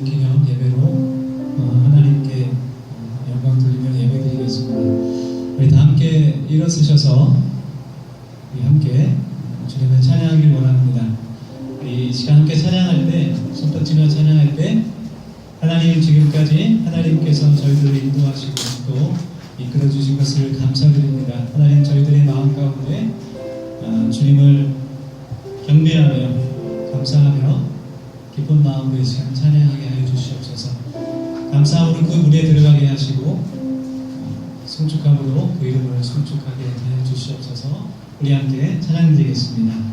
기념 예배로 하나님께 영광 돌리며 예배드리겠습니다. 우리 다 함께 일어서셔서 우리 함께 주님을 찬양하길 원합니다. 우리 이 시간 함께 찬양할 때, 손뻗치며 찬양할 때 하나님 지금까지 하나님께서 저희들을 인도하시고 또 이끌어 주신 것을 감사드립니다. 하나님 저희들의 마음 가운데 주님을 경배하며 감사하며 기쁜 마음으로 이 시간 찬양하게 하여 주시옵소서. 감사함으로 그 문에 들어가게 하시고 송축함으로 그 이름을 송축하게 하여 주시옵소서. 우리 함께 찬양드리겠습니다.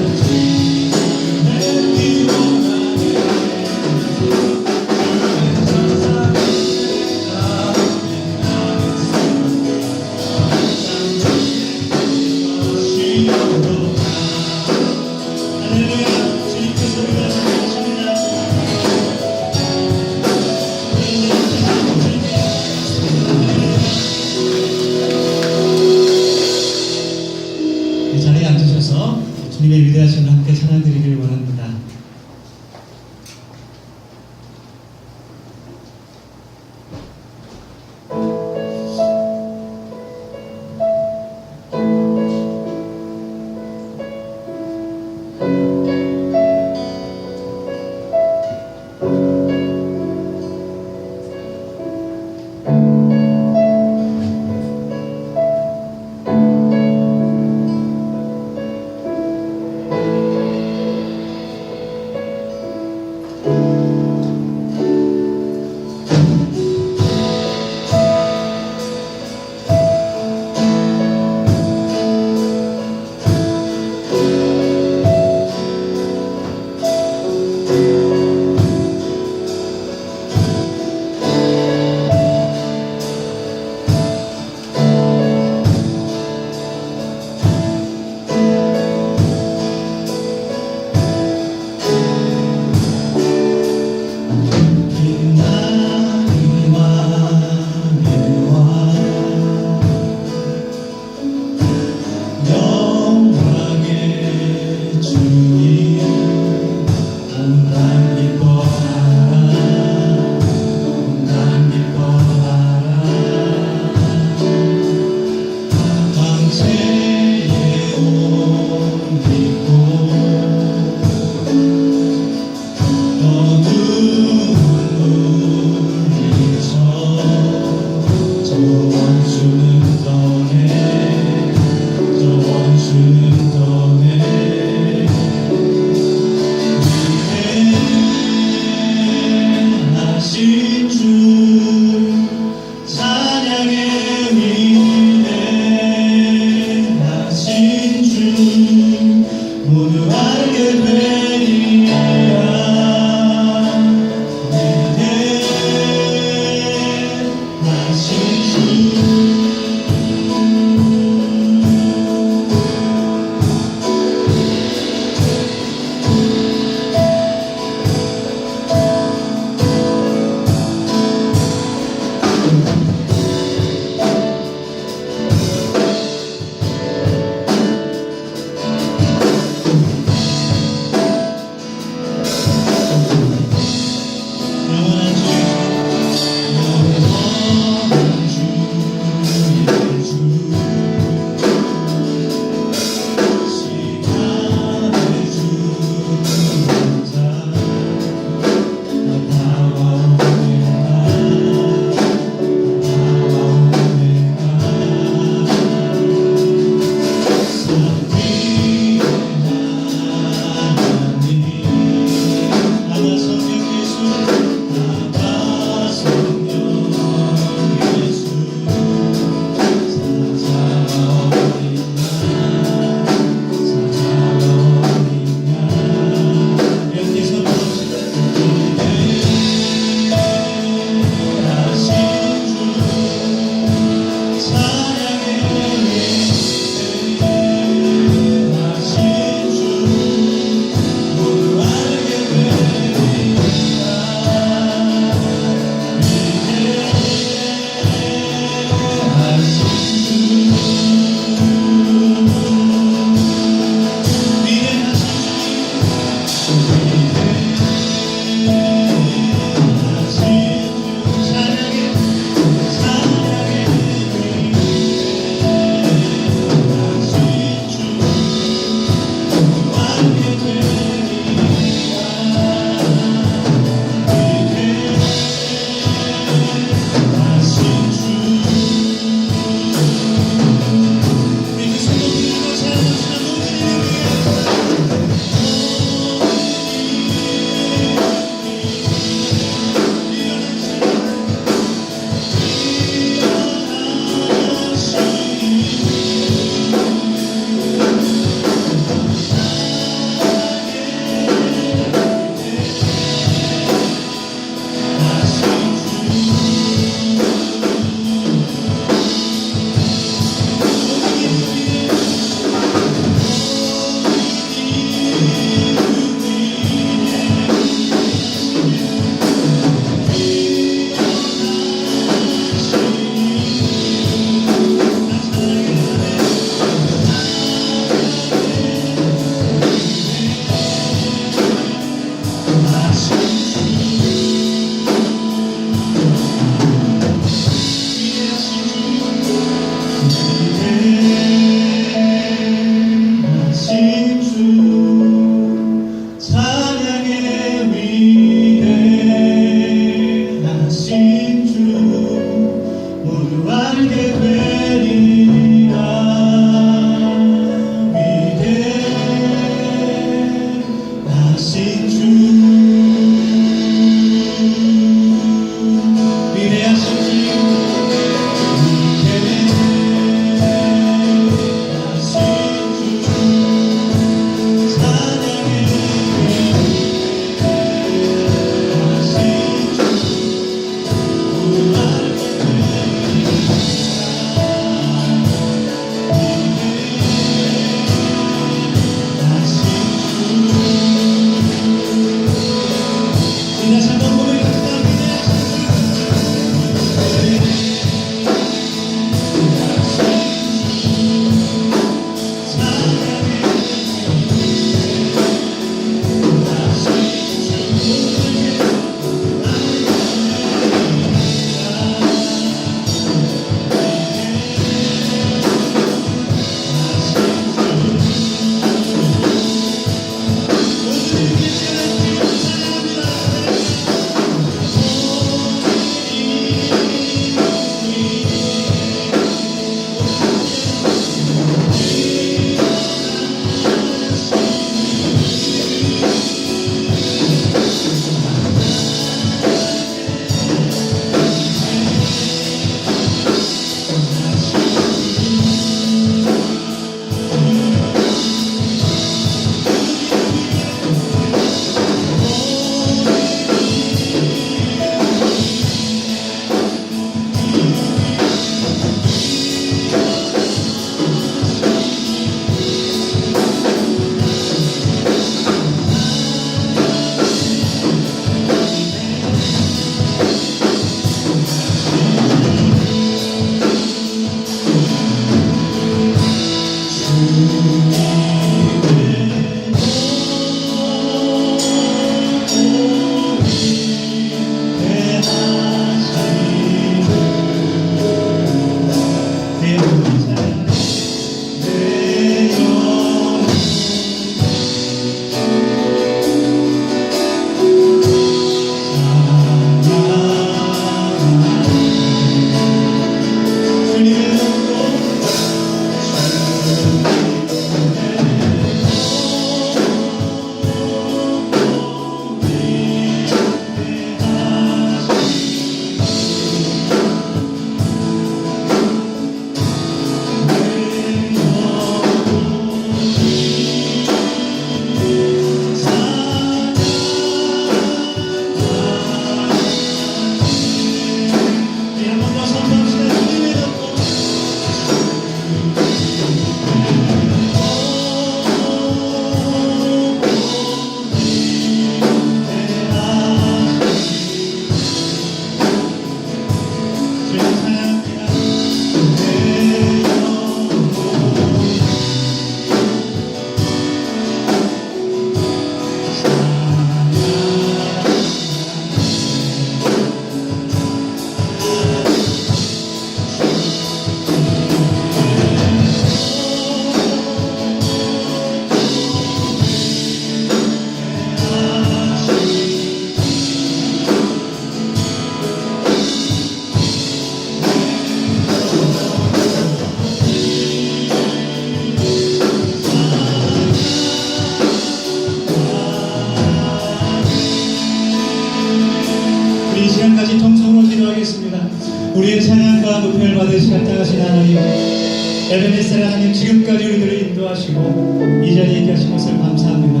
드리겠습니다. 우리의 찬양과 높임을 받으시 합당하신 하나님, 에베네셀 하나님, 지금까지 우리들을 인도하시고 이 자리에 있게 하신 것을 감사합니다.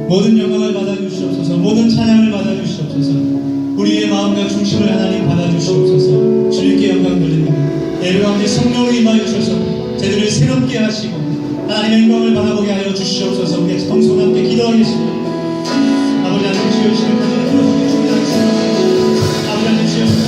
모든 영광을 받아주시옵소서. 모든 찬양을 받아주시옵소서. 우리의 마음과 중심을 하나님 받아주시옵소서. 주님께 영광 돌립니다. 예배 가운데 성령으로 임하여 주셔서 저희들을 새롭게 하시고 하나님의 영광을 바라보게 하여 주시옵소서. 우리 성소 함께 기도하겠습니다. 아버지 하나님 주여, 주시는 하나님 들어보게 준비하겠습니다. 아버지 하나님 주여, 하나님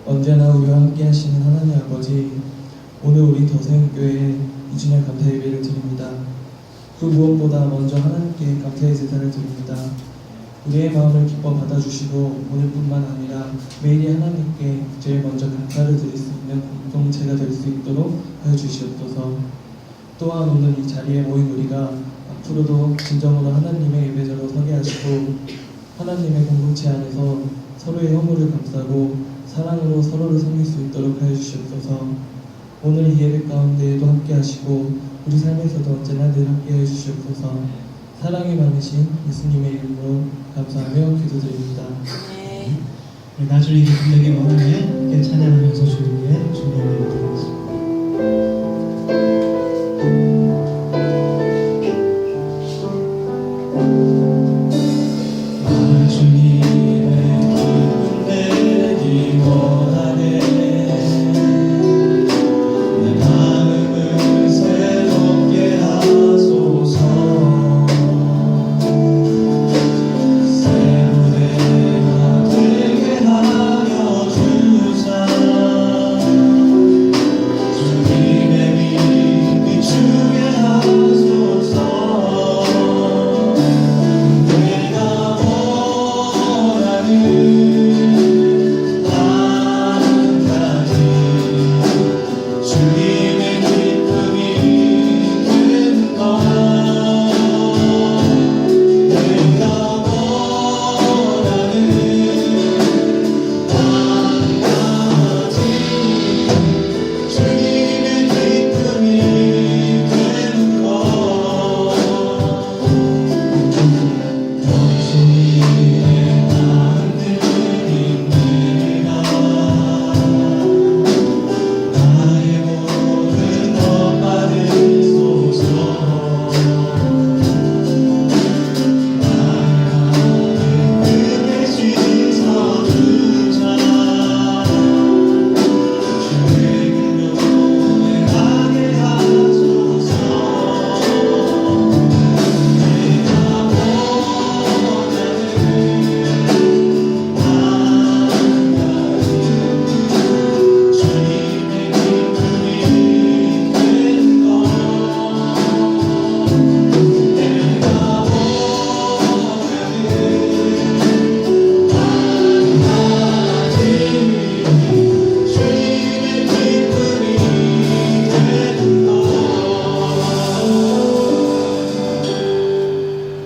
언제나 우리와 함께 하시는 하나님 아버지, 오늘 우리 더세움교회 이주년 감사 예배를 드립니다. 그 무엇보다 먼저 하나님께 감사의 제사를 드립니다. 우리의 마음을 기뻐 받아주시고 오늘뿐만 아니라 매일이 하나님께 제일 먼저 감사를 드릴 수 있는 공동체가 될 수 있도록 하여 주시옵소서. 또한 오늘 이 자리에 모인 우리가 앞으로도 진정으로 하나님의 예배자로 서게 하시고 하나님의 공동체 안에서 서로의 허물을 감싸고 사랑으로 서로를 섬길 수 있도록 하여 주시옵소서. 오늘 이 예배 가운데에도 함께 하시고 우리 삶에서도 언제나 늘 함께 해 주시옵소서. 사랑이 많으신 예수님의 이름으로 감사하며 기도드립니다. 나중에 분들에게 원하면 함께 찬양하면서 주님께 준비하도록 하겠습니다.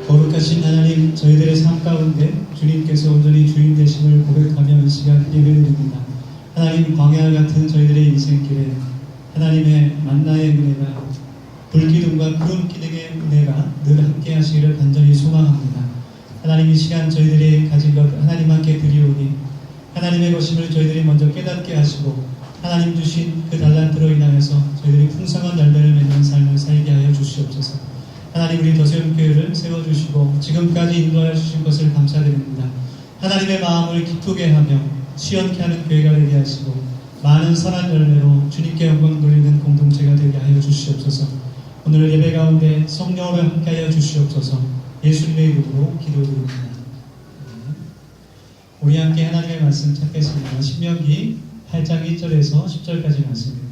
거룩하신 하나님, 저희들의 삶 가운데 주님께서 온전히 주인 되심을 고백하며 이 시간 예배드립니다. 하나님, 광야 같은 저희들의 인생길에 하나님의 만나의 은혜가 불기둥과 구름 기둥의 은혜가 늘 함께 하시기를 간절히 소망합니다. 하나님, 이 시간 저희들이 가진 것 하나님 함께 드리오니 하나님의 것임을 저희들이 먼저 깨닫게 하시고 하나님 주신 그 달란트로 인하여서 저희들이 풍성한 열매를 맺는 삶을 살게 하여 주시옵소서. 하나님, 우리 더세움교회를 세워주시고 지금까지 인도하여 주신 것을 감사드립니다. 하나님의 마음을 기쁘게 하며 시원케 하는 교회가 되게 하시고 많은 선한 열매로 주님께 영광 돌리는 공동체가 되게 하여 주시옵소서. 오늘 예배 가운데 성령으로 함께하여 주시옵소서. 예수님의 이름으로 기도드립니다. 우리 함께 하나님의 말씀 찾겠습니다. 신명기 8장 1절에서 10절까지 말씀입니다.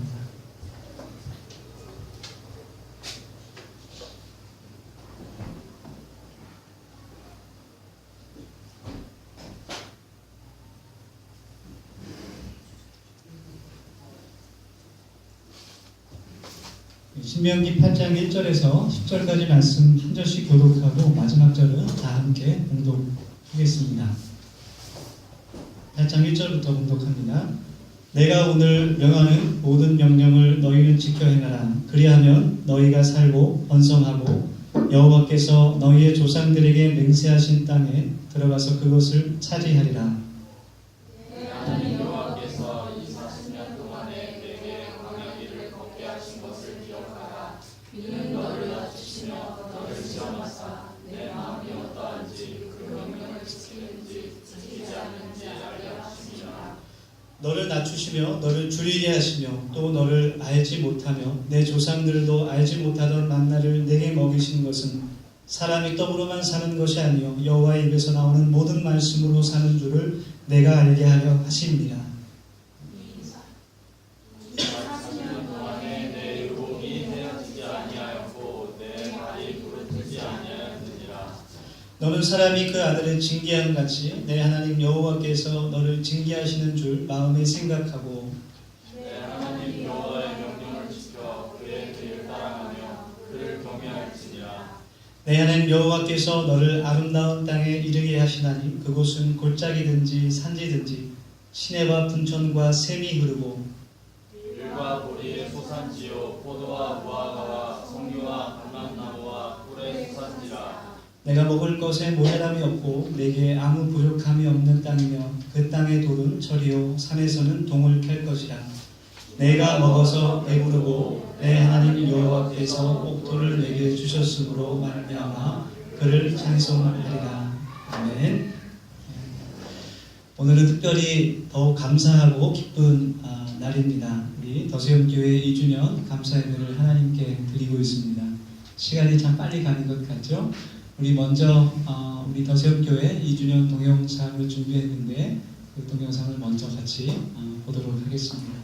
신명기 8장 1절에서 10절까지 말씀 한 절씩 교독하고 마지막 절은 다 함께 봉독하겠습니다. 8장 1절부터 봉독합니다. 내가 오늘 명하는 모든 명령을 너희는 지켜 행하라. 그리하면 너희가 살고 번성하고 여호와께서 너희의 조상들에게 맹세하신 땅에 들어가서 그것을 차지하리라. 너를 낮추시며 너를 줄이게 하시며 또 너를 알지 못하며 내 조상들도 알지 못하던 만나를 내게 먹이신 것은 사람이 떡으로만 사는 것이 아니요 여호와의 입에서 나오는 모든 말씀으로 사는 줄을 내가 알게 하려 하심이라. 너는 사람이 그 아들을 징계함 같이 내 하나님 여호와께서 너를 징계하시는 줄 마음에 생각하고 내 하나님 여호와의 명령을 지켜 그의 길을 따라가며 그를 경외할지니라. 내 하나님 여호와께서 너를 아름다운 땅에 이르게 하시나니 그곳은 골짜기든지 산지든지 시내와 분천과 샘이 흐르고 들과 보리의 소산지요 포도와 무화과와 석류와 감람나무와 꿀의 소산지라. 내가 먹을 것에 모자람이 없고 내게 아무 부족함이 없는 땅이며 그 땅의 돌은 철이요 산에서는 동을 캘 것이라. 내가 먹어서 배부르고 내 하나님 여호와께서 옥토를 내게 주셨으므로 말미암아 그를 찬송하리라. 아멘. 오늘은 특별히 더욱 감사하고 기쁜 날입니다. 우리 더세움교회 2주년 감사 예배를 하나님께 드리고 있습니다. 시간이 참 빨리 가는 것 같죠? 우리 먼저 우리 더세움교회 2주년 동영상을 준비했는데 그 동영상을 먼저 같이 보도록 하겠습니다.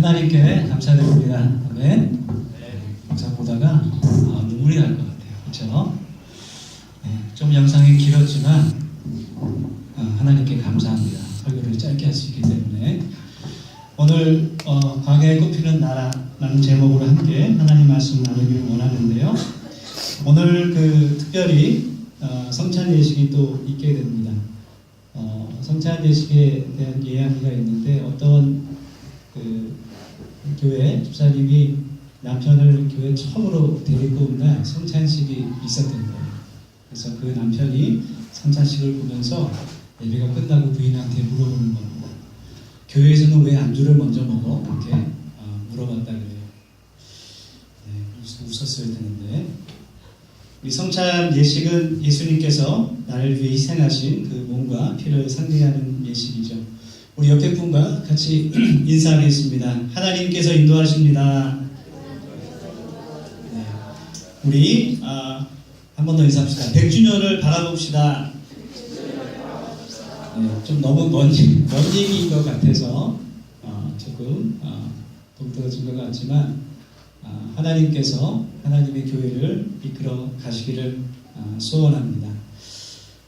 하나님께 감사드립니다. 아멘. 영상 보다가 눈물이 날 것 같아요. 그렇죠? 좀 영상이 길었지만 하나님께 감사합니다. 설교를 짧게 할 수 있기 때문에 오늘 광야에 꼽히는 나라라는 제목으로 함께 하나님 말씀 나누기를 원하는데요. 오늘 특별히 성찬 예식이 또 있게 됩니다. 성찬 예식에 대한 이야기가 있는데 어떤 교회 집사님이 남편을 교회 처음으로 데리고 온 날 성찬식이 있었던 거예요. 그래서 그 남편이 성찬식을 보면서 예배가 끝나고 부인한테 물어보는 겁니다. 교회에서는 왜 안주를 먼저 먹어? 이렇게 물어봤다 그래요. 웃었어야 되는데 우리 성찬 예식은 예수님께서 나를 위해 희생하신 그 몸과 피를 상징하는 예식이죠. 우리 옆에 분과 같이 인사하겠습니다. 하나님께서 인도하십니다. 우리 한 번 더 인사합시다. 100주년을 바라봅시다. 좀 너무 먼 얘기인 것 같아서 조금 동떨어진 것 같지만 하나님께서 하나님의 교회를 이끌어 가시기를 소원합니다.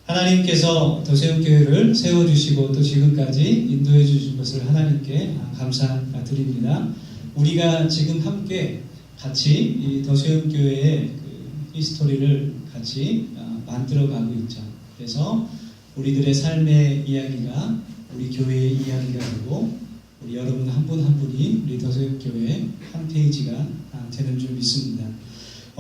하나님께서 도세훈교회를 세워주시고 또 지금까지 인도해 주신 것을 하나님께 감사드립니다. 우리가 지금 함께 같이 이 도세훈교회의 히스토리를 같이 만들어가고 있죠. 그래서 우리들의 삶의 이야기가 우리 교회의 이야기가 되고 우리 여러분 한 분 한 분이 우리 도세훈교회 한 페이지가 되는 줄 믿습니다.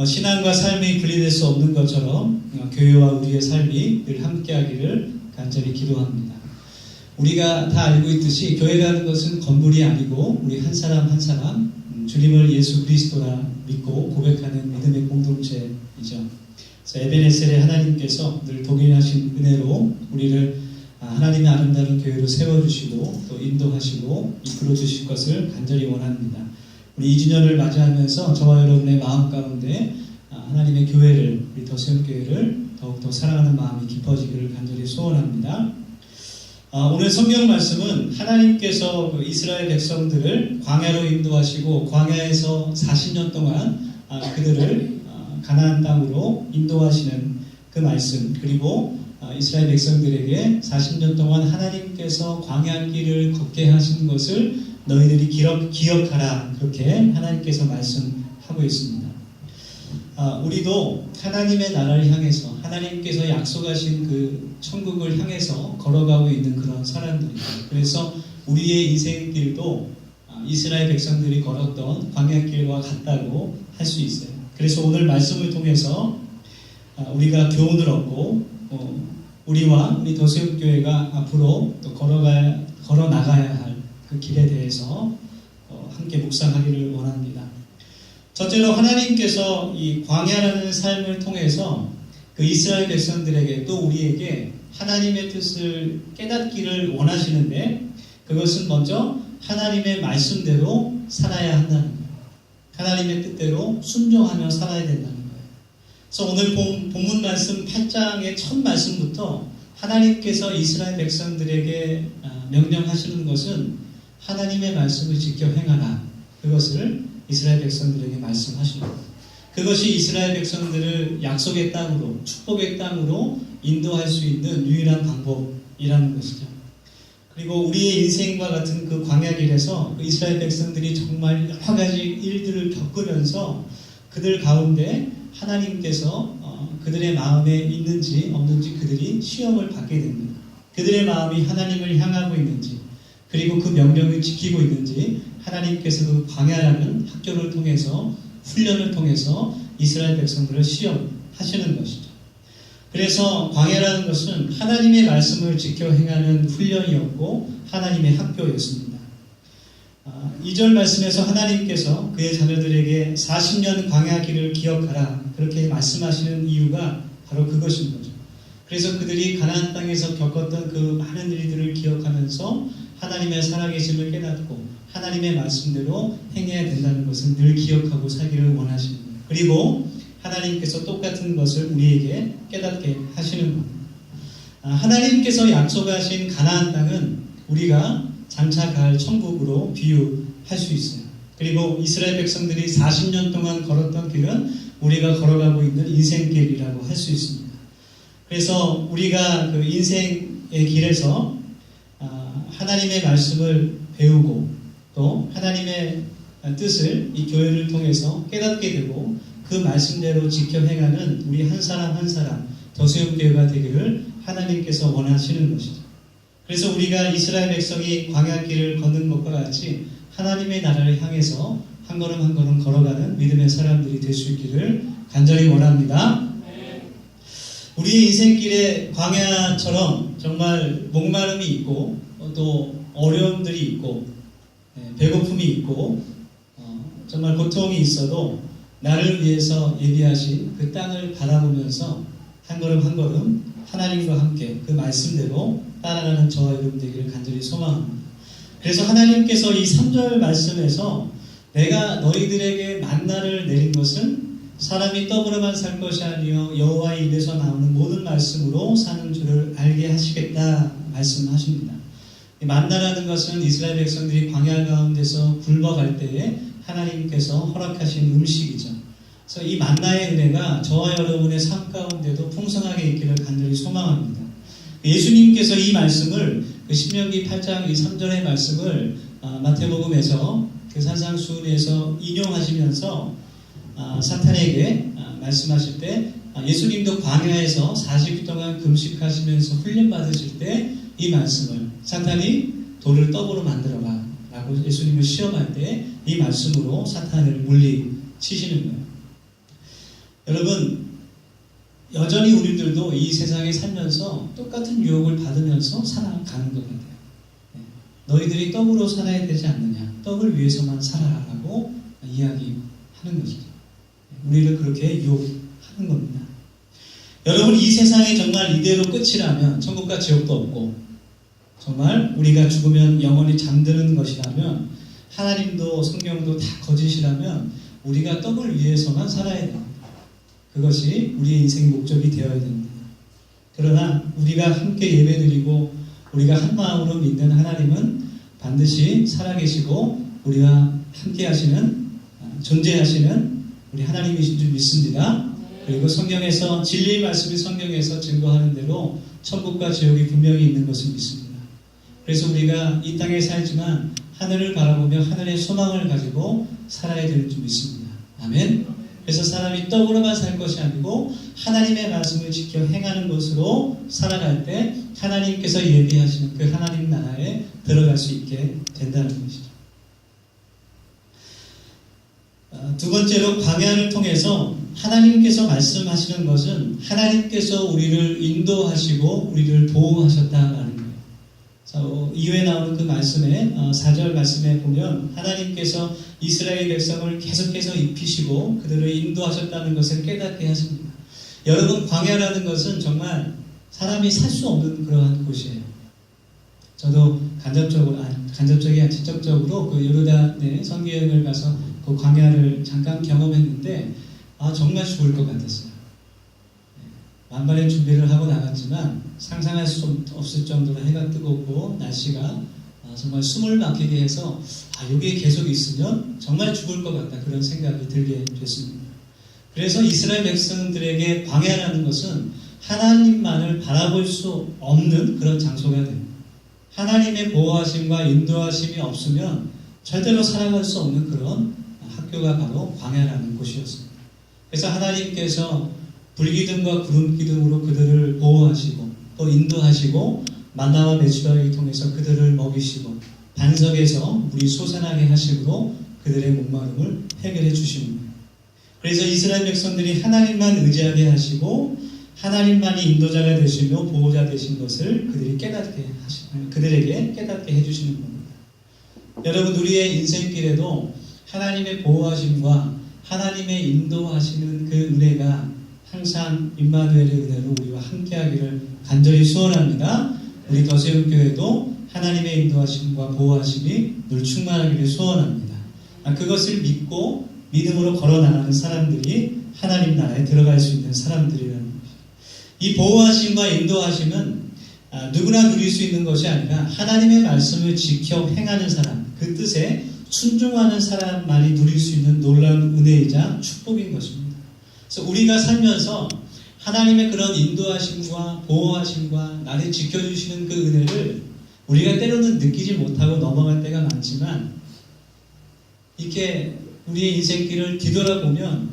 신앙과 삶이 분리될 수 없는 것처럼 교회와 우리의 삶이 늘 함께하기를 간절히 기도합니다. 우리가 다 알고 있듯이 교회라는 것은 건물이 아니고 우리 한 사람 한 사람 주님을 예수 그리스도라 믿고 고백하는 믿음의 공동체이죠. 그래서 에베네셀의 하나님께서 늘 동일하신 은혜로 우리를 하나님의 아름다운 교회로 세워주시고 또 인도하시고 이끌어주실 것을 간절히 원합니다. 우리 2주년을 맞이하면서 저와 여러분의 마음 가운데 하나님의 교회를, 우리 도세훈교회를 더욱더 사랑하는 마음이 깊어지기를 간절히 소원합니다. 오늘 성경 말씀은 하나님께서 이스라엘 백성들을 광야로 인도하시고 광야에서 40년 동안 그들을 가나안 땅으로 인도하시는 그 말씀, 그리고 이스라엘 백성들에게 40년 동안 하나님께서 광야길을 걷게 하신 것을 너희들이 기억하라, 그렇게 하나님께서 말씀하고 있습니다. 우리도 하나님의 나라를 향해서 하나님께서 약속하신 그 천국을 향해서 걸어가고 있는 그런 사람들이에요. 그래서 우리의 인생길도 이스라엘 백성들이 걸었던 광야길과 같다고 할 수 있어요. 그래서 오늘 말씀을 통해서 우리가 교훈을 얻고 우리와 우리 도세훈교회가 앞으로 또 걸어 나가야 할 그 길에 대해서 함께 묵상하기를 원합니다. 첫째로 하나님께서 이 광야라는 삶을 통해서 그 이스라엘 백성들에게 또 우리에게 하나님의 뜻을 깨닫기를 원하시는데 그것은 먼저 하나님의 말씀대로 살아야 한다는 거예요. 하나님의 뜻대로 순종하며 살아야 된다는 거예요. 그래서 오늘 본문 말씀 8장의 첫 말씀부터 하나님께서 이스라엘 백성들에게 명령하시는 것은 하나님의 말씀을 지켜 행하라. 그것을 이스라엘 백성들에게 말씀하시는 거예요. 그것이 이스라엘 백성들을 약속의 땅으로, 축복의 땅으로 인도할 수 있는 유일한 방법이라는 것이죠. 그리고 우리의 인생과 같은 그 광야길에서 그 이스라엘 백성들이 정말 여러 가지 일들을 겪으면서 그들 가운데 하나님께서 그들의 마음에 있는지 없는지 그들이 시험을 받게 됩니다. 그들의 마음이 하나님을 향하고 있는지 그리고 그 명령을 지키고 있는지 하나님께서 그 광야라는 학교를 통해서 훈련을 통해서 이스라엘 백성들을 시험하시는 것이죠. 그래서 광야라는 것은 하나님의 말씀을 지켜 행하는 훈련이었고 하나님의 학교였습니다. 2절 말씀에서 하나님께서 그의 자녀들에게 40년 광야길을 기억하라 그렇게 말씀하시는 이유가 바로 그것인 거죠. 그래서 그들이 가나안 땅에서 겪었던 그 많은 일들을 기억하면서 하나님의 살아계심을 깨닫고 하나님의 말씀대로 행해야 된다는 것을 늘 기억하고 살기를 원하시는 거예요. 그리고 하나님께서 똑같은 것을 우리에게 깨닫게 하시는 겁니다. 하나님께서 약속하신 가나안 땅은 우리가 장차 갈 천국으로 할 수 있어요. 그리고 이스라엘 백성들이 40년 동안 걸었던 길은 우리가 걸어가고 있는 인생길이라고 할 수 있습니다. 그래서 우리가 그 인생의 길에서 하나님의 말씀을 배우고 또 하나님의 뜻을 이 교회를 통해서 깨닫게 되고 그 말씀대로 지켜 행하는 우리 한 사람 한 사람 더세움교회가 되기를 하나님께서 원하시는 것이죠. 그래서 우리가 이스라엘 백성이 광야길을 걷는 것과 같이 하나님의 나라를 향해서 한 걸음 한 걸음 걸어가는 믿음의 사람들이 될 수 있기를 간절히 원합니다. 우리의 인생길에 광야처럼 정말 목마름이 있고 또 어려움들이 있고 배고픔이 있고 정말 고통이 있어도 나를 위해서 예비하신 그 땅을 바라보면서 한 걸음 한 걸음 하나님과 함께 그 말씀대로 따라가는 저와 여러분 되기를 간절히 소망합니다. 그래서 하나님께서 이 3절 말씀에서 내가 너희들에게 만나를 내린 것은 사람이 떡으로만 살 것이 아니요 여호와의 입에서 나오는 모든 말씀으로 사는 줄을 알게 하시겠다 말씀하십니다. 만나라는 것은 이스라엘 백성들이 광야 가운데서 굶어갈 때에 하나님께서 허락하신 음식이죠. 그래서 이 만나의 은혜가 저와 여러분의 삶 가운데도 풍성하게 있기를 간절히 소망합니다. 예수님께서 이 말씀을 그 신명기 8장 이 3절의 말씀을 마태복음에서 그 산상수훈에서 인용하시면서 사탄에게 말씀하실 때 예수님도 광야에서 40일 동안 금식하시면서 훈련받으실 때 이 말씀을 사탄이 돌을 떡으로 만들어라 라고 예수님을 시험할 때 이 말씀으로 사탄을 물리치시는 거예요. 여러분 여전히 우리들도 이 세상에 살면서 똑같은 유혹을 받으면서 살아가는 것 같아요. 너희들이 떡으로 살아야 되지 않느냐, 떡을 위해서만 살아라라고 이야기하는 것이죠. 우리를 그렇게 유혹하는 겁니다. 여러분 이 세상이 정말 이대로 끝이라면 천국과 지옥도 없고 정말 우리가 죽으면 영원히 잠드는 것이라면 하나님도 성경도 다 거짓이라면 우리가 떡을 위해서만 살아야 됩니다. 그것이 우리의 인생 목적이 되어야 됩니다. 그러나 우리가 함께 예배드리고 우리가 한 마음으로 믿는 하나님은 반드시 살아계시고 우리와 함께 하시는 존재하시는 우리 하나님이신 줄 믿습니다. 그리고 성경에서 진리의 말씀이 성경에서 증거하는 대로 천국과 지옥이 분명히 있는 것을 믿습니다. 그래서 우리가 이 땅에 살지만 하늘을 바라보며 하늘의 소망을 가지고 살아야 되는 줄 믿습니다. 아멘. 그래서 사람이 떡으로만 살 것이 아니고 하나님의 말씀을 지켜 행하는 것으로 살아갈 때 하나님께서 예비하시는 그 하나님 나라에 들어갈 수 있게 된다는 것이죠. 두 번째로 광야를 통해서 하나님께서 말씀하시는 것은 하나님께서 우리를 인도하시고 우리를 보호하셨다라는 거예요. 이후에 나오는 그 말씀에 4절 말씀에 보면 하나님께서 이스라엘 백성을 계속해서 입히시고 그들을 인도하셨다는 것을 깨닫게 하십니다. 여러분 광야라는 것은 정말 사람이 살 수 없는 그러한 곳이에요. 저도 간접적이 아니라 직접적으로 그 요르단에 선교여행을 가서 그 광야를 잠깐 경험했는데 정말 죽을 것 같았어요. 만반의 준비를 하고 나갔지만 상상할 수 없을 정도로 해가 뜨겁고 날씨가 정말 숨을 막히게 해서 여기에 계속 있으면 정말 죽을 것 같다 그런 생각이 들게 됐습니다. 그래서 이스라엘 백성들에게 광야라는 것은 하나님만을 바라볼 수 없는 그런 장소가 됩니다. 하나님의 보호하심과 인도하심이 없으면 절대로 살아갈 수 없는 그런 학교가 바로 광야라는 곳이었습니다. 그래서 하나님께서 불기둥과 구름기둥으로 그들을 보호하시고 또 인도하시고 만나와 메추라기를 통해서 그들을 먹이시고 반석에서 물이 솟아나게 하심으로 그들의 목마름을 해결해 주십니다. 그래서 이스라엘 백성들이 하나님만 의지하게 하시고 하나님만이 인도자가 되시며 보호자 되신 것을 그들에게 깨닫게 해주시는 겁니다. 여러분 우리의 인생길에도 하나님의 보호하심과 하나님의 인도하시는 그 은혜가 항상 임마누엘의 은혜로 우리와 함께하기를 간절히 소원합니다. 우리 더세움교회도 하나님의 인도하심과 보호하심이 늘 충만하기를 소원합니다. 그것을 믿고 믿음으로 걸어나가는 사람들이 하나님 나라에 들어갈 수 있는 사람들이라는 것입니다. 이 보호하심과 인도하심은 누구나 누릴 수 있는 것이 아니라 하나님의 말씀을 지켜 행하는 사람, 그 뜻에 순종하는 사람만이 누릴 수 있는 놀라운 은혜이자 축복인 것입니다. 그래서 우리가 살면서 하나님의 그런 인도하심과 보호하심과 나를 지켜주시는 그 은혜를 우리가 때로는 느끼지 못하고 넘어갈 때가 많지만 이렇게 우리의 인생길을 뒤돌아보면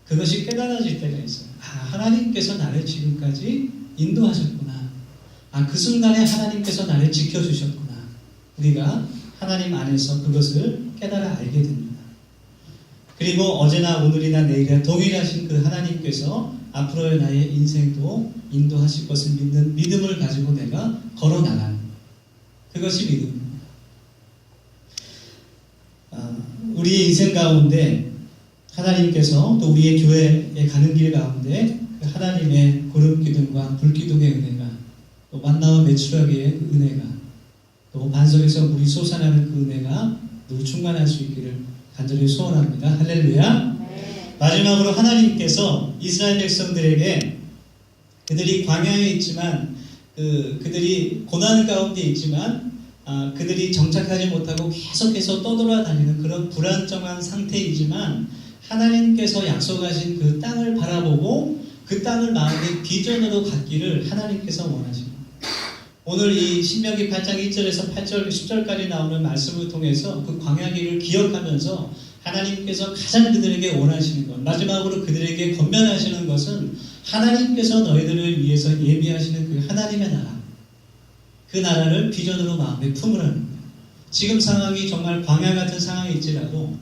그것이 깨달아질 때가 있어요. 하나님께서 나를 지금까지 인도하셨구나. 그 순간에 하나님께서 나를 지켜주셨구나. 우리가 하나님 안에서 그것을 깨달아 알게 됩니다. 그리고 어제나 오늘이나 내일이나 동일하신 그 하나님께서 앞으로의 나의 인생도 인도하실 것을 믿는 믿음을 가지고 내가 걸어 나가는 그것이 믿음입니다. 우리의 인생 가운데 하나님께서 또 우리의 교회에 가는 길 가운데 하나님의 구름기둥과 불기둥의 은혜가 또 만나와 메추라기의 그 은혜가 또 반석에서 물이 솟아나는 그 은혜가 늘 충만할 수 있기를 간절히 소원합니다. 할렐루야. 네. 마지막으로 하나님께서 이스라엘 백성들에게 그들이 광야에 있지만 그들이 고난 가운데 있지만 그들이 정착하지 못하고 계속해서 떠돌아다니는 그런 불안정한 상태이지만 하나님께서 약속하신 그 땅을 바라보고 그 땅을 마음의 비전으로 갖기를 하나님께서 원하십니다. 오늘 이 신명기 8장 1절에서 8절 10절까지 나오는 말씀을 통해서 그 광야길을 기억하면서 하나님께서 가장 그들에게 원하시는 것, 마지막으로 그들에게 권면하시는 것은 하나님께서 너희들을 위해서 예비하시는 그 하나님의 나라, 그 나라를 비전으로 마음에 품으라는 거예요. 지금 상황이 정말 광야 같은 상황일지라도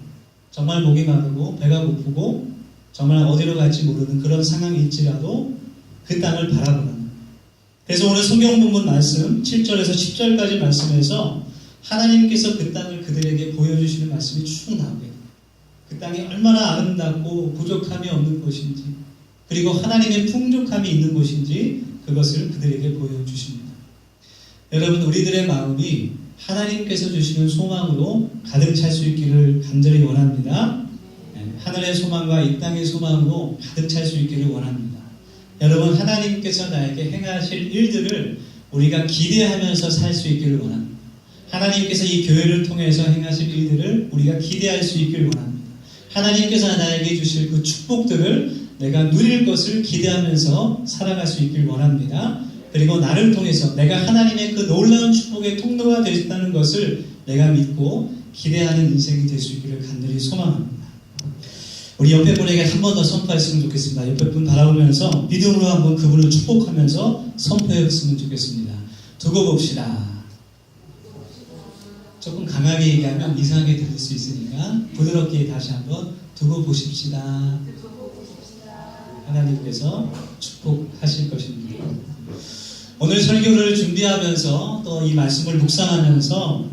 정말 목이 마르고 배가 고프고 정말 어디로 갈지 모르는 그런 상황일지라도 그 땅을 바라보라는 거예요. 그래서 오늘 성경 본문 말씀 7절에서 10절까지 말씀에서 하나님께서 그 땅을 그들에게 보여주시는 말씀이 쭉 나오게 돼요. 그 땅이 얼마나 아름답고 부족함이 없는 곳인지 그리고 하나님의 풍족함이 있는 곳인지 그것을 그들에게 보여주십니다. 여러분, 우리들의 마음이 하나님께서 주시는 소망으로 가득 찰 수 있기를 간절히 원합니다. 하늘의 소망과 이 땅의 소망으로 가득 찰 수 있기를 원합니다. 여러분, 하나님께서 나에게 행하실 일들을 우리가 기대하면서 살 수 있기를 원합니다. 하나님께서 이 교회를 통해서 행하실 일들을 우리가 기대할 수 있기를 원합니다. 하나님께서 나에게 주실 그 축복들을 내가 누릴 것을 기대하면서 살아갈 수 있기를 원합니다. 그리고 나를 통해서 내가 하나님의 그 놀라운 축복의 통로가 되었다는 것을 내가 믿고 기대하는 인생이 될 수 있기를 간절히 소망합니다. 우리 옆에 분에게 한 번 더 선포했으면 좋겠습니다. 옆에 분 바라보면서 믿음으로 한번 그분을 축복하면서 선포했으면 좋겠습니다. 두고 봅시다. 조금 강하게 얘기하면 이상하게 들릴 수 있으니까 부드럽게 다시 한번 두고 보십시다. 하나님께서 축복하실 것입니다. 오늘 설교를 준비하면서 또 이 말씀을 묵상하면서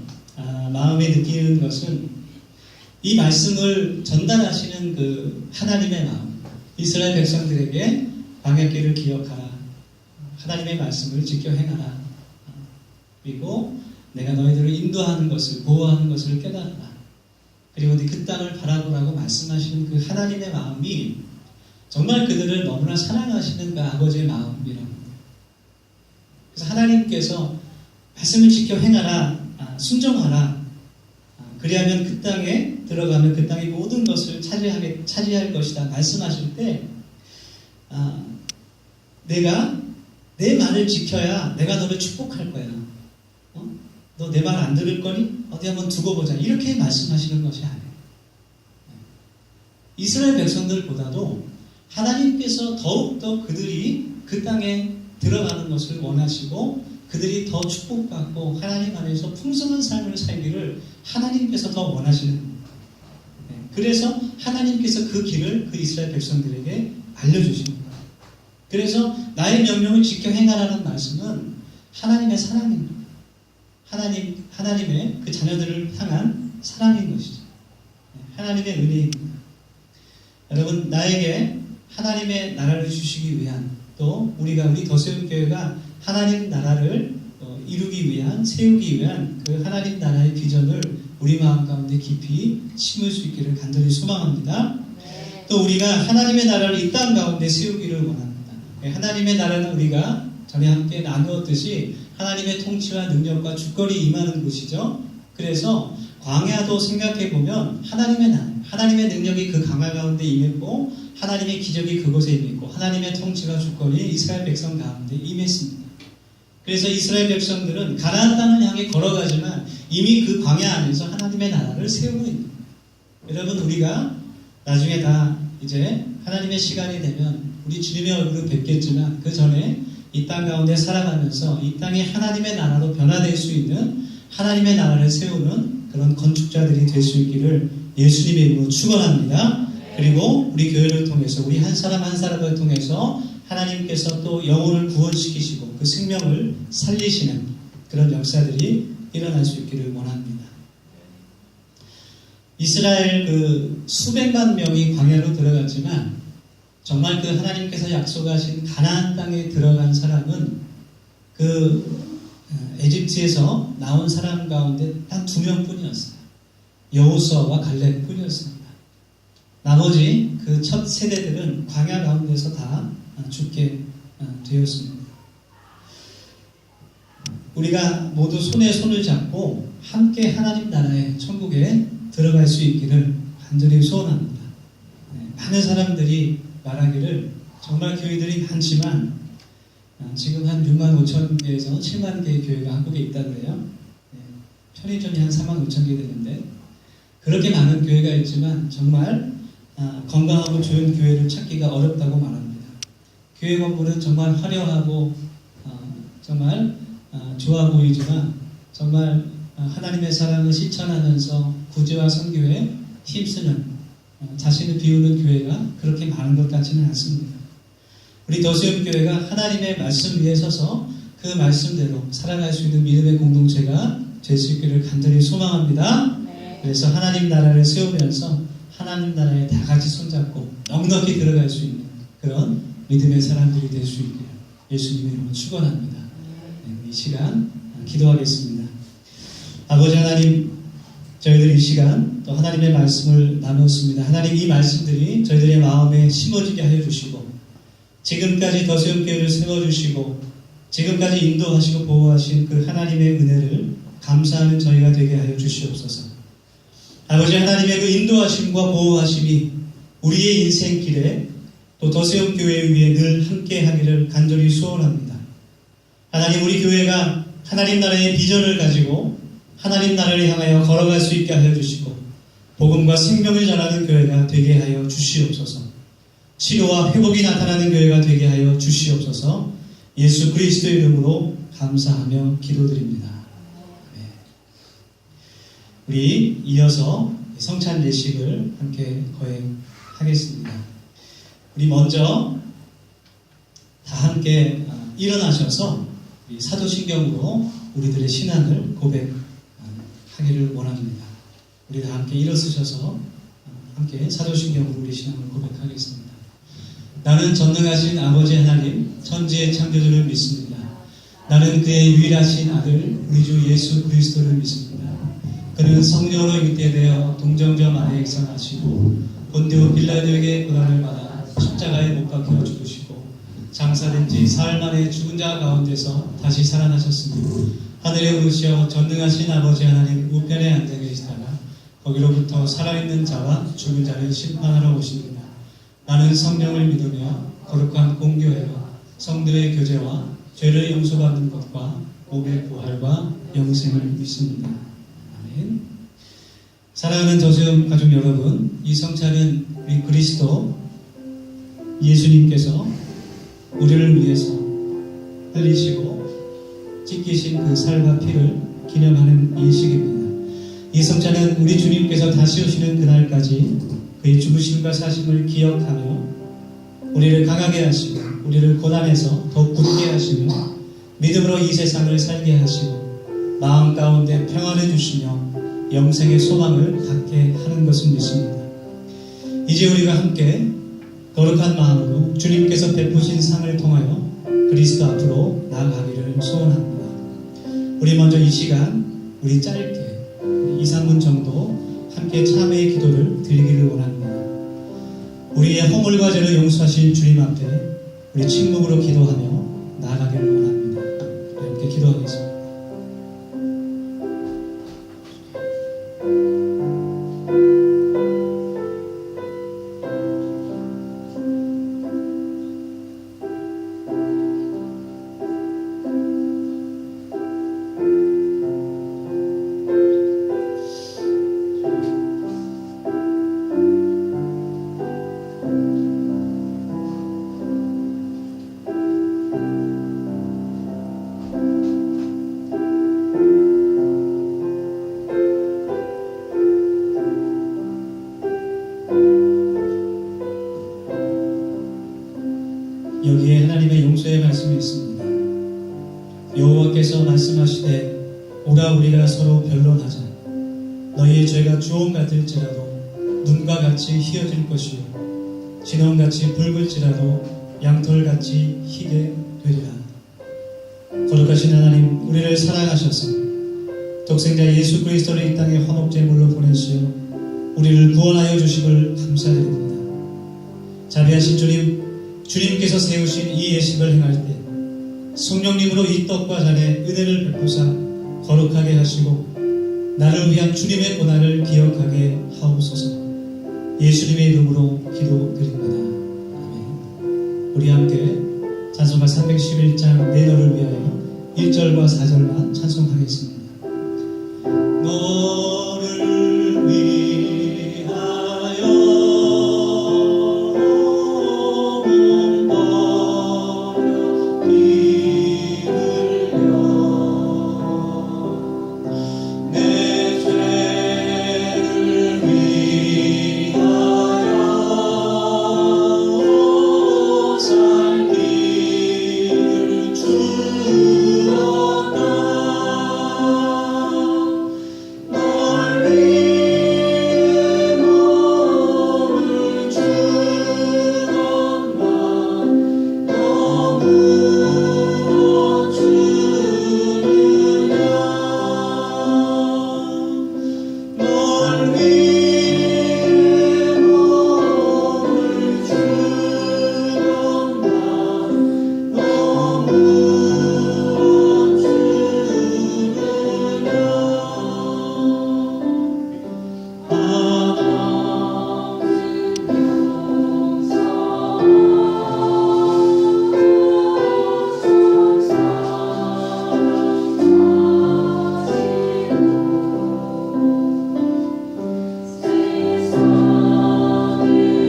마음에 느끼는 것은 이 말씀을 전달하시는 그 하나님의 마음, 이스라엘 백성들에게 광야길을 기억하라, 하나님의 말씀을 지켜 행하라, 그리고 내가 너희들을 인도하는 것을, 보호하는 것을 깨달아라, 그리고 그 땅을 바라보라고 말씀하시는 그 하나님의 마음이 정말 그들을 너무나 사랑하시는 그 아버지의 마음이라고. 그래서 하나님께서 말씀을 지켜 행하라, 순종하라, 그리하면 그 땅에 들어가면 그 땅의 모든 것을 차지할 것이다 말씀하실 때 내가 내 말을 지켜야 내가 너를 축복할 거야. 너 내 말 안 들을 거니? 어디 한번 두고 보자. 이렇게 말씀하시는 것이 아니에요. 이스라엘 백성들보다도 하나님께서 더욱더 그들이 그 땅에 들어가는 것을 원하시고 그들이 더 축복받고 하나님 안에서 풍성한 삶을 살기를 하나님께서 더 원하시는 겁니다. 그래서 하나님께서 그 길을 그 이스라엘 백성들에게 알려주십니다. 그래서 나의 명령을 지켜 행하라는 말씀은 하나님의 사랑입니다. 하나님의 그 자녀들을 향한 사랑인 것이죠. 하나님의 은혜입니다. 여러분, 나에게 하나님의 나라를 주시기 위한 또 우리 더세움교회가 하나님 나라를 이루기 위한, 세우기 위한 그 하나님 나라의 비전을 우리 마음 가운데 깊이 심을 수 있기를 간절히 소망합니다. 네. 또 우리가 하나님의 나라를 이 땅 가운데 세우기를 원합니다. 하나님의 나라는 우리가 전에 함께 나누었듯이 하나님의 통치와 능력과 주권이 임하는 곳이죠. 그래서 광야도 생각해 보면 하나님의 나라, 하나님의 능력이 그 강화 가운데 임했고 하나님의 기적이 그곳에 임했고 하나님의 통치가 주권이 이스라엘 백성 가운데 임했습니다. 그래서 이스라엘 백성들은 가나안 땅을 향해 걸어가지만 이미 그 광야 안에서 하나님의 나라를 세우고 있는 거예요. 여러분, 우리가 나중에 다 이제 하나님의 시간이 되면 우리 주님의 얼굴을 뵙겠지만 그 전에 이 땅 가운데 살아가면서 이 땅이 하나님의 나라로 변화될 수 있는 하나님의 나라를 세우는 그런 건축자들이 될 수 있기를 예수님의 이름으로 축원합니다. 그리고 우리 교회를 통해서 우리 한 사람 한 사람을 통해서 하나님께서 또 영혼을 구원시키시고 그 생명을 살리시는 그런 역사들이 일어날 수 있기를 원합니다. 이스라엘 그 수백만 명이 광야로 들어갔지만 정말 그 하나님께서 약속하신 가나안 땅에 들어간 사람은 그 에집트에서 나온 사람 가운데 단 2명뿐이었어요. 여호수아와 갈렙뿐이었습니다. 나머지 그 첫 세대들은 광야 가운데서 다 죽게 되었습니다. 우리가 모두 손에 손을 잡고 함께 하나님 나라의 천국에 들어갈 수 있기를 간절히 소원합니다. 많은 사람들이 말하기를 정말 교회들이 많지만 지금 한 6만 5천 개에서 7만 개의 교회가 한국에 있다고 해요. 편의점이 한 4만 5천 개 되는데 그렇게 많은 교회가 있지만 정말 건강하고 좋은 교회를 찾기가 어렵다고 말합니다. 교회 건물은 정말 화려하고 정말 좋아 보이지만 정말 하나님의 사랑을 실천하면서 구제와 선교에 힘쓰는 자신을 비우는 교회가 그렇게 많은 것 같지는 않습니다. 우리 더수염교회가 하나님의 말씀 위에 서서 그 말씀대로 살아갈 수 있는 믿음의 공동체가 될 수 있기를 간절히 소망합니다. 그래서 하나님 나라를 세우면서 하나님 나라에 다 같이 손잡고 넉넉히 들어갈 수 있는 그런 믿음의 사람들이 될 수 있기를 예수님의 이름으로 축원합니다. 이 시간 기도하겠습니다. 아버지 하나님, 저희들 이 시간 또 하나님의 말씀을 나눴습니다. 하나님, 이 말씀들이 저희들의 마음에 심어지게 하여 주시고 지금까지 더수염교회를 세워주시고 지금까지 인도하시고 보호하신 그 하나님의 은혜를 감사하는 저희가 되게 하여 주시옵소서. 아버지 하나님의 그 인도하심과 보호하심이 우리의 인생길에 또 더수염교회 위에 늘 함께 하기를 간절히 소원합니다. 하나님, 우리 교회가 하나님 나라의 비전을 가지고 하나님 나라를 향하여 걸어갈 수 있게 하여 주시고 복음과 생명을 전하는 교회가 되게 하여 주시옵소서. 치료와 회복이 나타나는 교회가 되게 하여 주시옵소서. 예수 그리스도의 이름으로 감사하며 기도드립니다. 우리 이어서 성찬 예식을 함께 거행하겠습니다. 우리 먼저 다 함께 일어나셔서 사도신경으로 우리들의 신앙을 고백하기를 원합니다. 우리 다 함께 일어서셔서 함께 사도신경으로 우리 신앙을 고백하겠습니다. 나는 전능하신 아버지 하나님, 천지의 창조주를 믿습니다. 나는 그의 유일하신 아들, 우리 주 예수 그리스도를 믿습니다. 그는 성령으로 잉태되어 동정녀 마리아에게 나시고 본디오 빌라도에게 고난을 받아 십자가에 못 박혀 죽으시고 장사된 지 사흘 만에 죽은 자 가운데서 다시 살아나셨으며 하늘에 오르시어 전능하신 아버지 하나님 우편에 앉아 계시다가 거기로부터 살아있는 자와 죽은 자를 심판하러 오십니다. 나는 성령을 믿으며 거룩한 공교회와 성도의 교제와 죄를 용서받는 것과 몸의 부활과 영생을 믿습니다. 아멘. 사랑하는 더수염 가족 여러분, 이 성찬은 우리 그리스도 예수님께서 우리를 위해서 흘리시고 찢기신 그 살과 피를 기념하는 예식입니다. 이 성찬은 우리 주님께서 다시 오시는 그날까지 그의 죽으심과 사심을 기억하며 우리를 강하게 하시고 우리를 고난에서 더욱 굳게 하시며 믿음으로 이 세상을 살게 하시고 마음 가운데 평안을 주시며 영생의 소망을 갖게 하는 것을 믿습니다. 이제 우리가 함께 거룩한 마음으로 주님께서 베푸신 상을 통하여 그리스도 앞으로 나아가기를 소원합니다. 우리 먼저 이 시간 우리 짧게 2, 3분 정도 함께 참회의 기도를 드리기를 원합니다. 우리의 허물과 죄를 용서하신 주님 앞에 우리 침묵으로 기도하며 나아가기를 원합니다. 우리 함께 기도하겠습니다. 있습니다. 여호와께서 말씀하시되 오라 우리가 서로 변론하자. 너희의 죄가 주홍 같을지라도 눈과 같이 희어질 것이요 진홍같이 붉을지라도 양털같이 희게 되리라. 거룩하신 하나님, 우리를 사랑하셔서 독생자 예수 그리스도를 이 땅에 화목제물로 보내시어 우리를 구원하여 주심을 감사드립니다. 자비하신 주님, 주님께서 세우신 이 예식을 행할 때 성령님으로 이 떡과 잔에 은혜를 베푸사 거룩하게 하시고 나를 위한 주님의 고난을 기억하게 하옵소서. 예수님의 이름으로 기도드립니다. 아멘. 우리 함께 찬송가 311장 내 너를 위하여 1절과 4절만 찬송하겠습니다. 너를 위하여 몸 버려 피 흘려 내 죄를 위하여 살길 주었다. 널 위해 몸을 주건만 너무 주느냐. 널 위해 몸을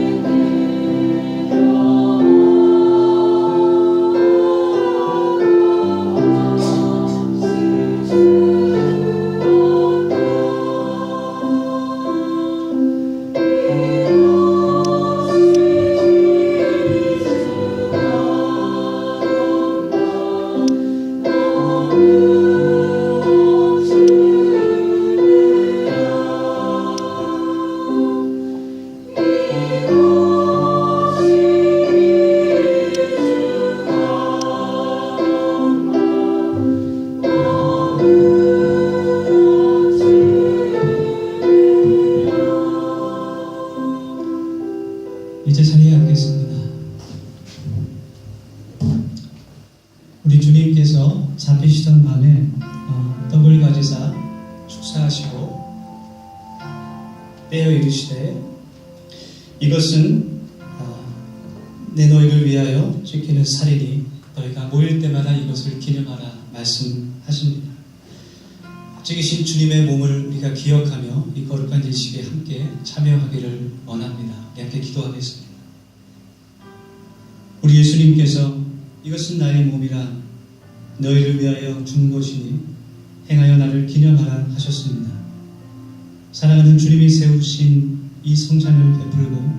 주건만 너무 이제 자리에 앉겠습니다. 우리 주님께서 잡히시던 밤에 떡을 가지사 축사하시고 떼어 이르시되 이것은 내 너희를 위하여 지키는 살이니 너희가 모일 때마다 이것을 기념하라 말씀하십니다. 찍으신 주님의 몸을 우리가 기억하며 이 거룩한 예식에 함께 참여하기를 원합니다. 우리 함께 기도하겠습니다. 우리 예수님께서 이것은 나의 몸이라 너희를 위하여 준 것이니 행하여 나를 기념하라 하셨습니다. 사랑하는 주님이 세우신 이 성찬을 베풀고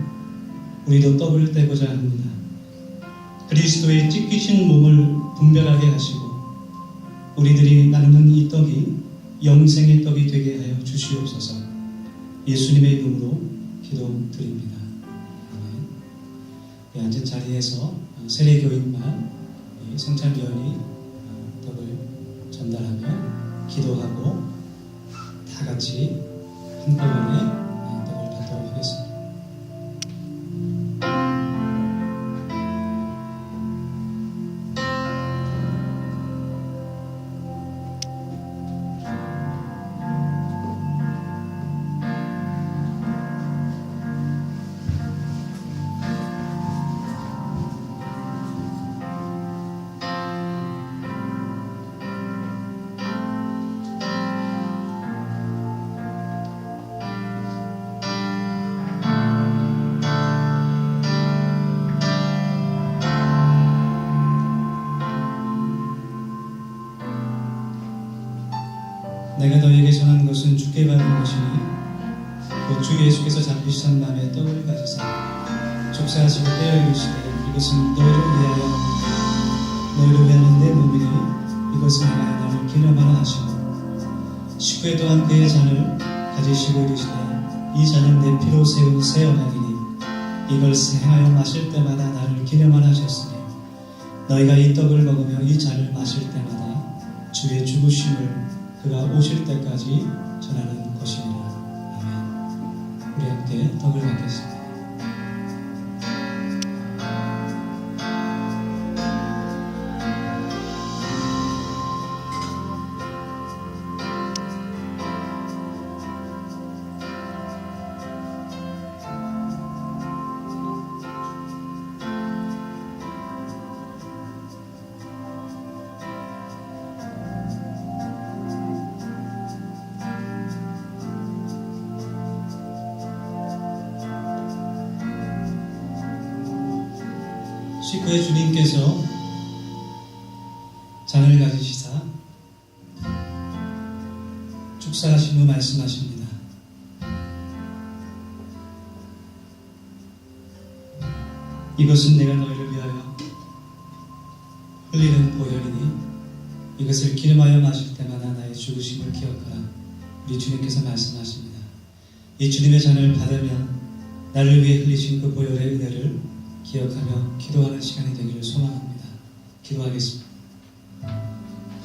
우리도 떡을 떼고자 합니다. 그리스도의 찢기신 몸을 분별하게 하시고 우리들이 나누는 이 떡이 영생의 떡이 되게 하여 주시옵소서. 예수님의 이름으로 기도드립니다. 아멘. 앉은 자리에서 세례교인만 성찬위원이 떡을 전달하며 기도하고 다 같이 한꺼번에 떡을 받도록 하겠습니다. 내가 너에게 전한 것은 주께 받은 것이니 곧 주 예수께서 잡히시던 밤에 떡을 가지사 축사하시고 떼어 이르시되 이것은 너희를 위하여 너희를 위하는 내 몸이니 이것을 행하여 나를 기념하라 하시고 식후에 또한 그의 잔을 가지시고 이르시되 이 잔은 내 피로 세운 새 언약이니 이걸 행하여 마실 때마다 나를 기념하라 하셨으니 너희가 이 떡을 먹으며 이 잔을 마실 때마다 주의 죽으심을 그가 오실 때까지 전하는 것이니라. 아멘. 우리 함께 떡을 받겠습니다. 식후에 주님께서 잔을 가지시사 축사하신 후 말씀하십니다. 이것은 내가 너희를 위하여 흘리는 보혈이니 이것을 기름하여 마실 때마다 나의 죽으심을 기억하라. 우리 주님께서 말씀하십니다. 이 주님의 잔을 받으며 나를 위해 흘리신 그 보혈의 은혜를 기억하며 기도하는 시간이 되기를 소망합니다. 기도하겠습니다.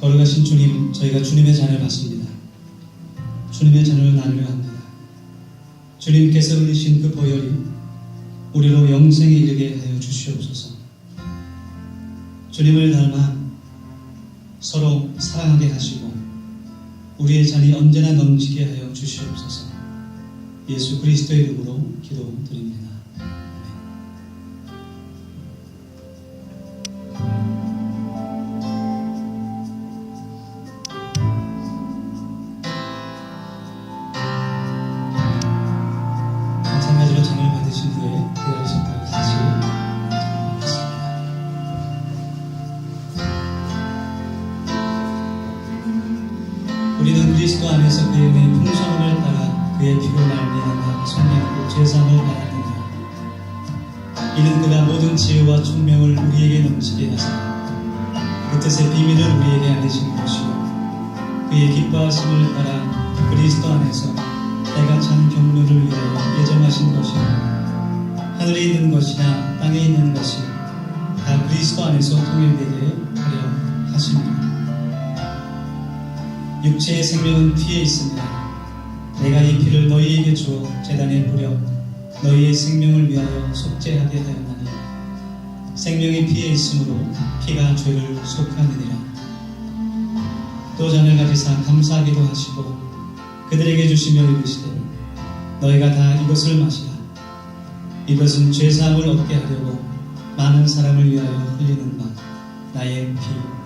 거룩하신 주님, 저희가 주님의 잔을 받습니다. 주님의 잔을 나누려 합니다. 주님께서 흘리신 그 보혈이 우리로 영생에 이르게 하여 주시옵소서. 주님을 닮아 서로 사랑하게 하시고 우리의 잔이 언제나 넘치게 하여 주시옵소서. 예수 그리스도의 이름으로 기도드립니다. 마찬가지로 잔을 받으신 후에 기다리셨다가 같이 하겠습니다. 우리는 그리스도 안에서 그의 은혜의 풍성함을 따라 그의 피로 말미암아 성령으로 죄사함을 받았느니라. 이는 그가 모든 지혜와 총명을 우리에게 넘치게 하사 그 뜻의 비밀을 우리에게 알리신 것이요 그의 기뻐하심을 따라 그리스도 안에서 때가 찬 경륜을 위하여 예정하신 것이요 하늘에 있는 것이나 땅에 있는 것이 다 그리스도 안에서 통일되게 하려 하십니다. 육체의 생명은 피에 있습니다. 내가 이 피를 너희에게 주어 제단에 뿌려 너희의 생명을 위하여 속죄하게 하였나니 생명이 피에 있으므로 피가 죄를 속하느니라. 또 잔을 가지사 감사하기도 하시고 그들에게 주시며 이르시되 너희가 다 이것을 마시라. 이것은 죄사함을 얻게 하려고 많은 사람을 위하여 흘리는 바 나의 피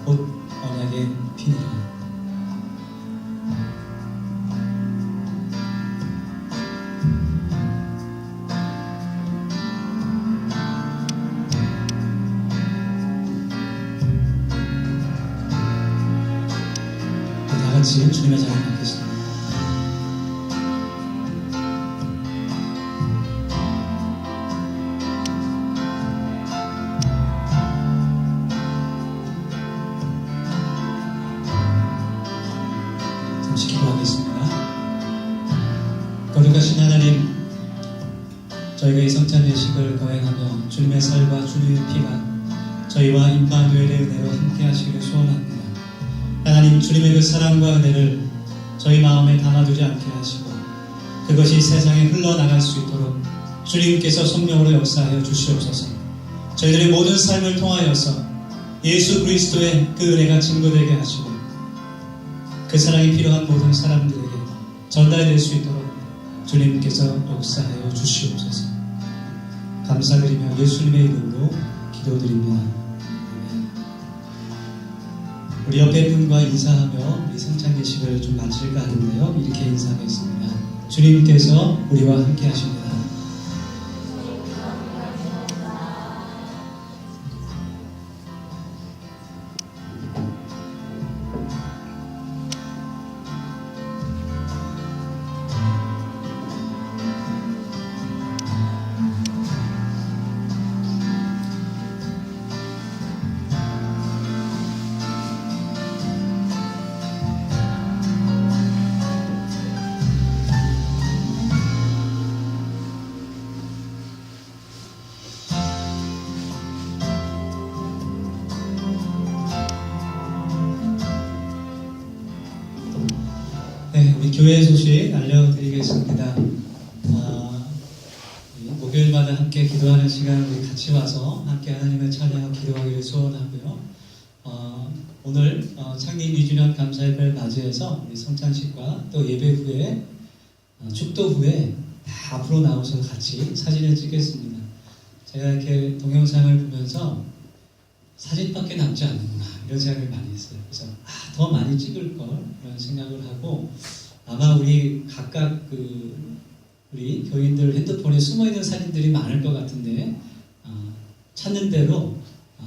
곧 언약의 피니라. 같이 주님의 잔을 받겠습니다. 잠시 기도하겠습니다. 거룩하신 하나님, 저희가 이 성찬 예식을 거행하며 주님의 살과 주님의 피가 저희와 임마누엘의 은혜로 함께 하시기를 소원합니다. 하나님, 주님의 그 사랑과 은혜를 저희 마음에 담아두지 않게 하시고 그것이 세상에 흘러나갈 수 있도록 주님께서 성령으로 역사하여 주시옵소서. 저희들의 모든 삶을 통하여서 예수 그리스도의 그 은혜가 증거되게 하시고 그 사랑이 필요한 모든 사람들에게 전달될 수 있도록 주님께서 역사하여 주시옵소서. 감사드리며 예수님의 이름으로 기도드립니다. 우리 옆에 분과 인사하며 우리 성찬 예식을 좀 마칠까 하는데요. 이렇게 인사하겠습니다. 주님께서 우리와 함께 하십니다. 교회 소식 알려드리겠습니다. 목요일마다 함께 기도하는 시간 우리 같이 와서 함께 하나님의 찬양을 기도하기를 소원하고요. 오늘 창립 2주년 감사예배를 맞이해서 우리 성찬식과 또 예배 후에 축도 후에 다 앞으로 나오셔서 같이 사진을 찍겠습니다. 제가 이렇게 동영상을 보면서 사진밖에 남지 않는구나 이런 생각을 많이 했어요. 그래서 더 많이 찍을 걸 그런 생각을 하고 아마 우리 각각 우리 교인들 핸드폰에 숨어있는 사진들이 많을 것 같은데 찾는 대로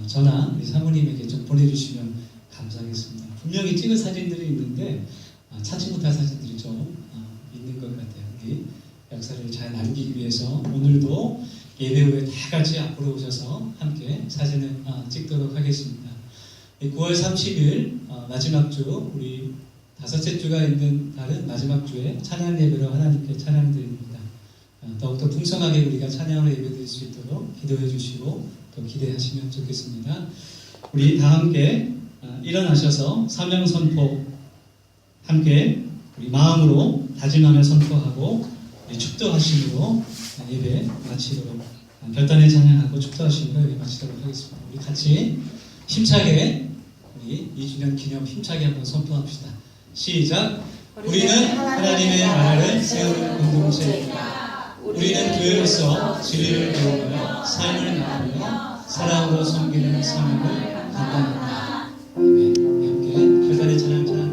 저나 우리 사모님에게 좀 보내주시면 감사하겠습니다. 분명히 찍은 사진들이 있는데 찾지 못할 사진들이 좀 있는 것 같아요. 우리 역사를 잘 남기기 위해서 오늘도 예배 후에 다 같이 앞으로 오셔서 함께 사진을 찍도록 하겠습니다. 9월 30일 마지막 주 우리 다섯째 주가 있는 다른 마지막 주에 찬양 예배로 하나님께 찬양 드립니다. 더욱더 풍성하게 우리가 찬양으로 예배 드릴 수 있도록 기도해 주시고 또 기대하시면 좋겠습니다. 우리 다 함께 일어나셔서 사명 선포 함께 우리 마음으로 다짐하며 선포하고 축도하심으로 예배 마치도록 별단의 찬양하고 축도하심으로 예배 마치도록 하겠습니다. 우리 같이 힘차게 우리 2주년 기념 힘차게 한번 선포합시다. 시작! 우리는 하나님의 나라를 세우는 공동체이다. 우리는 교회로서 진리를 배우며 삶을 나누며 사랑으로 섬기는 사명을 감당한다. 아멘. 함께 별단의 찬양 드리겠습니다.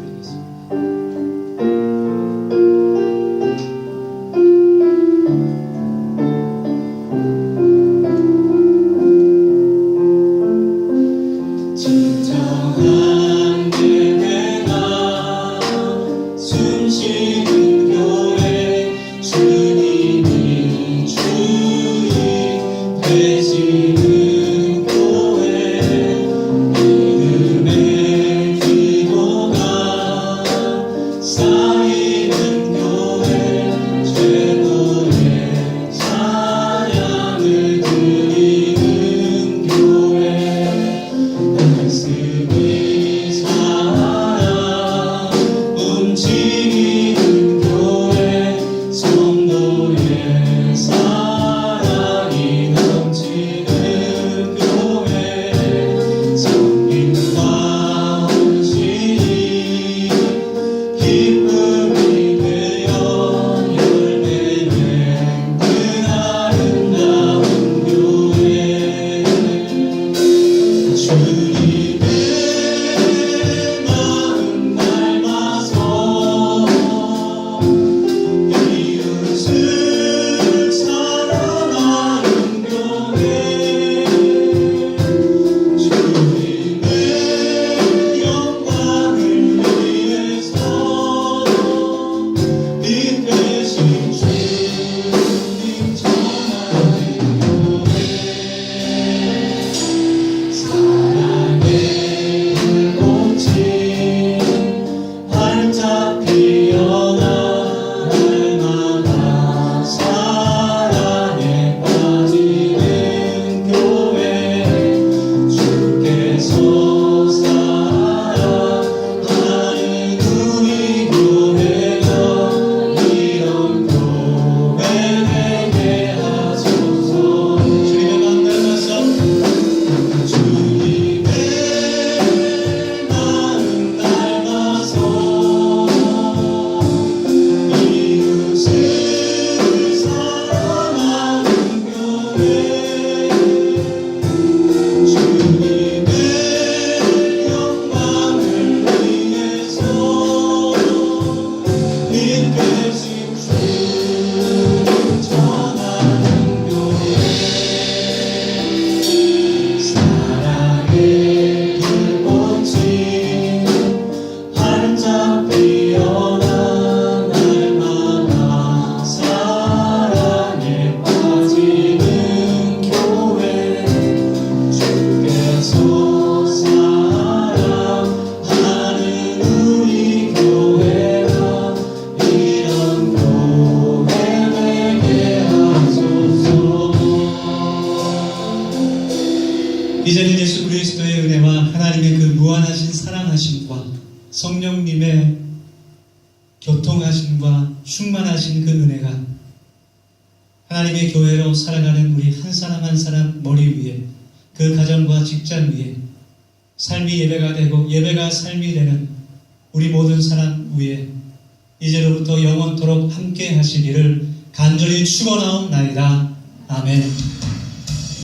이제는 예수 그리스도의 은혜와 하나님의 그 무한하신 사랑하심과 성령님의 교통하심과 충만하신 그 은혜가 하나님의 교회로 살아가는 우리 한 사람 한 사람 머리 위에, 그 가정과 직장 위에 삶이 예배가 되고 예배가 삶이 되는 우리 모든 사람 위에 이제로부터 영원토록 함께 하시기를 간절히 축원하옵나이다. 아멘.